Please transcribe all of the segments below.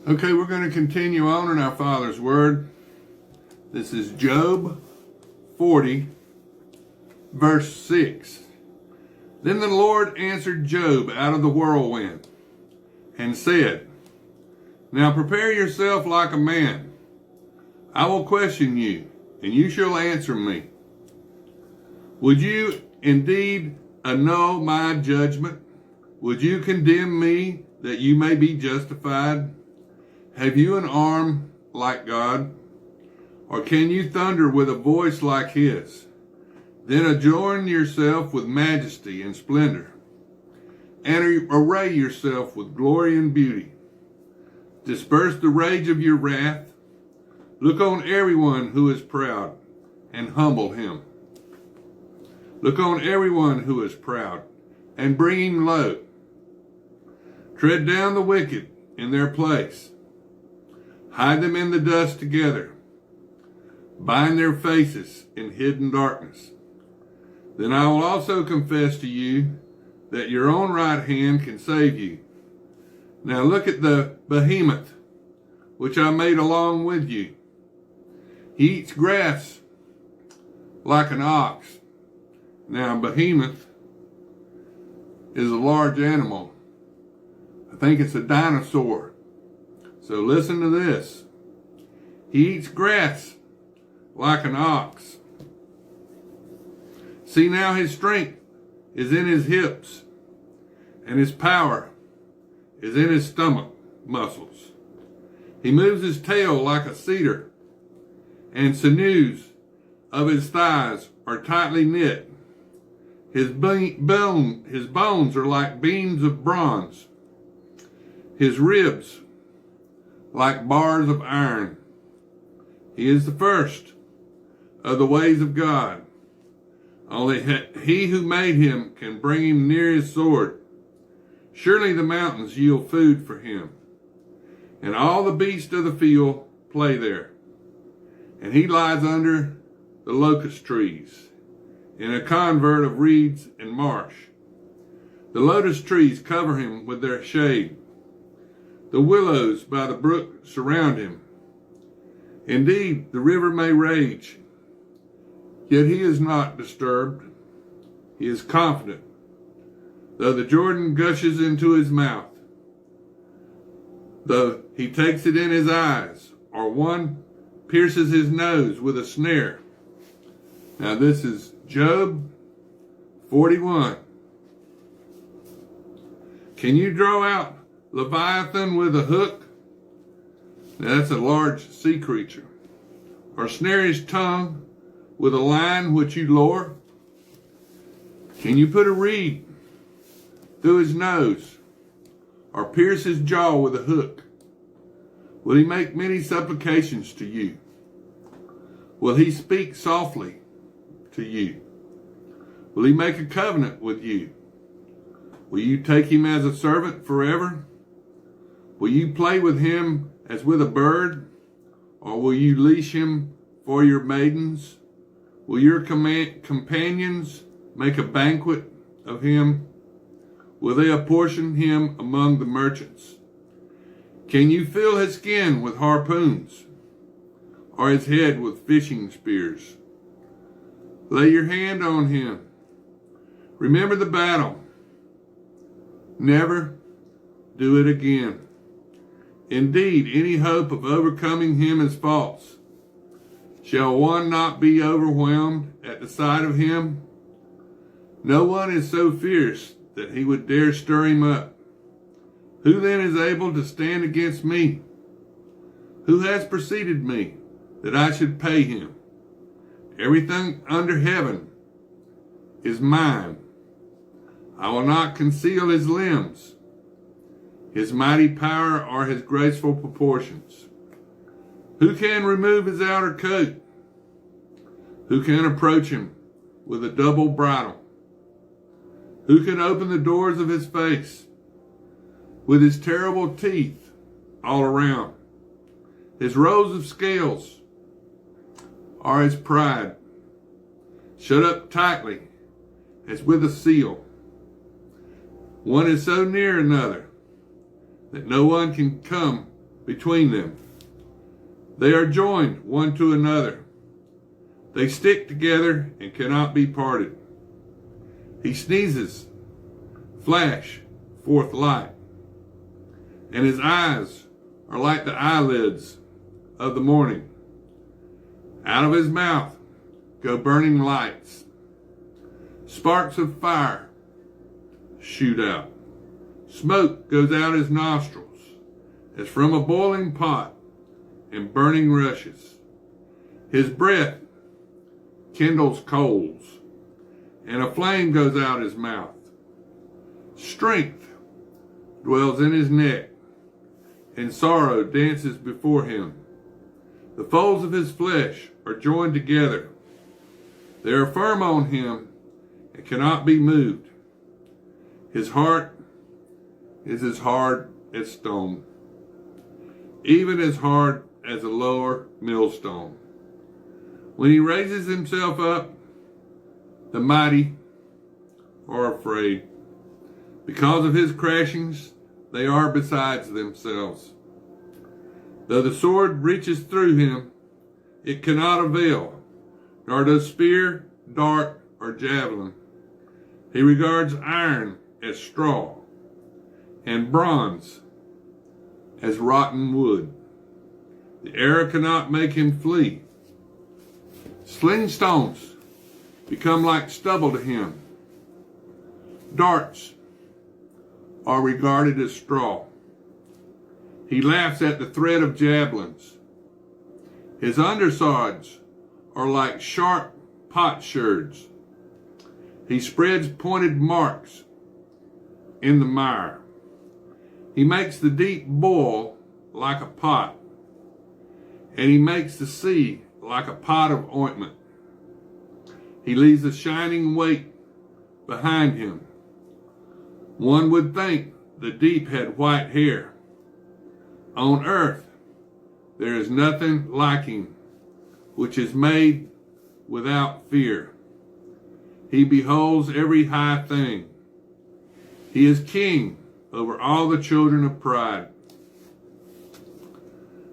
Okay, we're going to continue on in our Father's Word. This is Job 40, verse 6. Then the Lord answered Job out of the whirlwind and said, Now prepare yourself like a man. I will question you, and you shall answer me. Would you indeed annul my judgment? Would you condemn me that you may be justified? Have you an arm like God? Or can you thunder with a voice like his? Then adorn yourself with majesty and splendor, and array yourself with glory and beauty. Disperse the rage of your wrath. Look on everyone who is proud, and humble him. Look on everyone who is proud, and bring him low. Tread down the wicked in their place. Hide them in the dust together. Bind their faces in hidden darkness. Then I will also confess to you that your own right hand can save you. Now look at the behemoth, which I made along with you. He eats grass like an ox. Now a behemoth is a large animal. I think it's a dinosaur. So listen to this. He eats grass like an ox. See, now his strength is in his hips, and his power is in his stomach muscles. He moves his tail like a cedar, and sinews of his thighs are tightly knit. His bones are like beams of bronze. His ribs like bars of iron. He is the first of the ways of God. Only he who made him can bring him near his sword. Surely the mountains yield food for him, and all the beasts of the field play there. And he lies under the locust trees, in a convert of reeds and marsh. The lotus trees cover him with their shade. The willows by the brook surround him. Indeed, the river may rage, yet he is not disturbed. He is confident, though the Jordan gushes into his mouth, though he takes it in his eyes, or one pierces his nose with a snare. Now this is Job 41. Can you draw out Leviathan with a hook? Now that's a large sea creature. Or snare his tongue with a line which you lower? Can you put a reed through his nose, or pierce his jaw with a hook? Will he make many supplications to you? Will he speak softly to you? Will he make a covenant with you? Will you take him as a servant forever? Will you play with him as with a bird? Or will you leash him for your maidens? Will your companions make a banquet of him? Will they apportion him among the merchants? Can you fill his skin with harpoons, or his head with fishing spears? Lay your hand on him. Remember the battle. Never do it again. Indeed, any hope of overcoming him is false. Shall one not be overwhelmed at the sight of him? No one is so fierce that he would dare stir him up. Who then is able to stand against me? Who has preceded me that I should pay him? Everything under heaven is mine. I will not conceal his limbs. His mighty power are his graceful proportions. Who can remove his outer coat? Who can approach him with a double bridle? Who can open the doors of his face? With his terrible teeth all around. His rows of scales are his pride, shut up tightly as with a seal. One is so near another that no one can come between them. They are joined one to another. They stick together and cannot be parted. He sneezes, flash forth light, and his eyes are like the eyelids of the morning. Out of his mouth go burning lights. Sparks of fire shoot out. Smoke goes out his nostrils as from a boiling pot and burning rushes. His breath kindles coals, and a flame goes out his mouth. Strength dwells in his neck, and sorrow dances before him. The folds of his flesh are joined together. They are firm on him and cannot be moved. His heart is as hard as stone, even as hard as a lower millstone. When he raises himself up, the mighty are afraid. Because of his crashings, they are besides themselves. Though the sword reaches through him, it cannot avail, nor does spear, dart, or javelin. He regards iron as straw, and bronze as rotten wood. The arrow cannot make him flee. Sling stones become like stubble to him. Darts are regarded as straw. He laughs at the threat of javelins. His undersides are like sharp potsherds. He spreads pointed marks in the mire. He makes the deep boil like a pot, and he makes the sea like a pot of ointment. He leaves a shining wake behind him. One would think the deep had white hair. On earth there is nothing like him, which is made without fear. He beholds every high thing. He is king over all the children of pride.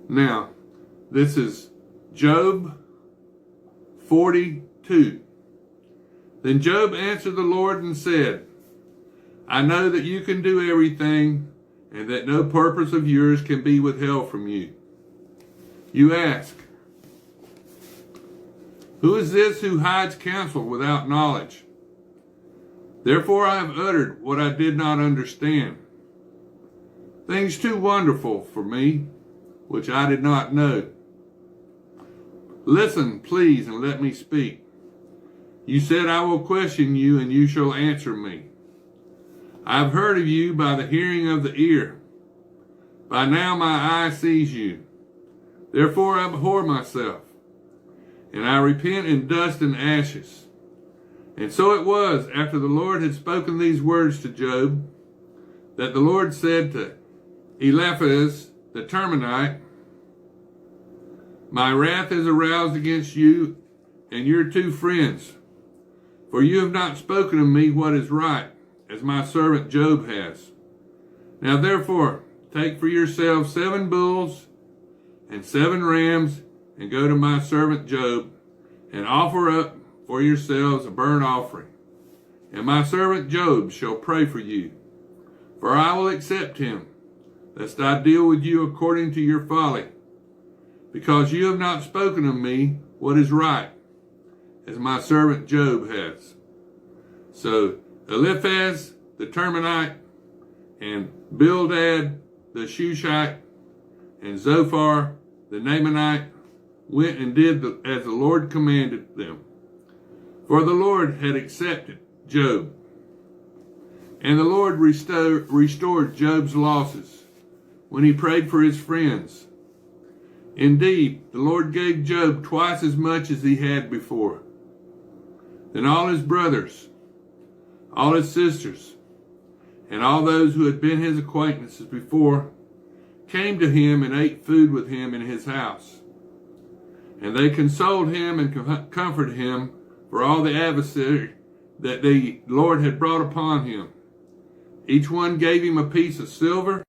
Now, this is Job 42. Then Job answered the Lord and said, I know that you can do everything, and that no purpose of yours can be withheld from you. You ask, who is this who hides counsel without knowledge? Therefore I have uttered what I did not understand, things too wonderful for me, which I did not know. Listen, please, and let me speak. You said, I will question you, and you shall answer me. I have heard of you by the hearing of the ear. By now my eye sees you. Therefore I abhor myself, and I repent in dust and ashes. And so it was, after the Lord had spoken these words to Job, that the Lord said to Eliphaz the Temanite, my wrath is aroused against you and your two friends, for you have not spoken of me what is right, as my servant Job has. Now therefore, take for yourselves 7 bulls and 7 rams, and go to my servant Job, and offer up for yourselves a burnt offering. And my servant Job shall pray for you, for I will accept him, lest I deal with you according to your folly, because you have not spoken of me what is right, as my servant Job has. So Eliphaz the Temanite, and Bildad the Shushite, and Zophar the Naamanite went and did as the Lord commanded them. For the Lord had accepted Job. And the Lord restored Job's losses when he prayed for his friends. Indeed, the Lord gave Job twice as much as he had before. Then all his brothers, all his sisters, and all those who had been his acquaintances before came to him and ate food with him in his house. And they consoled him and comforted him for all the adversary that the Lord had brought upon him. Each one gave him a piece of silver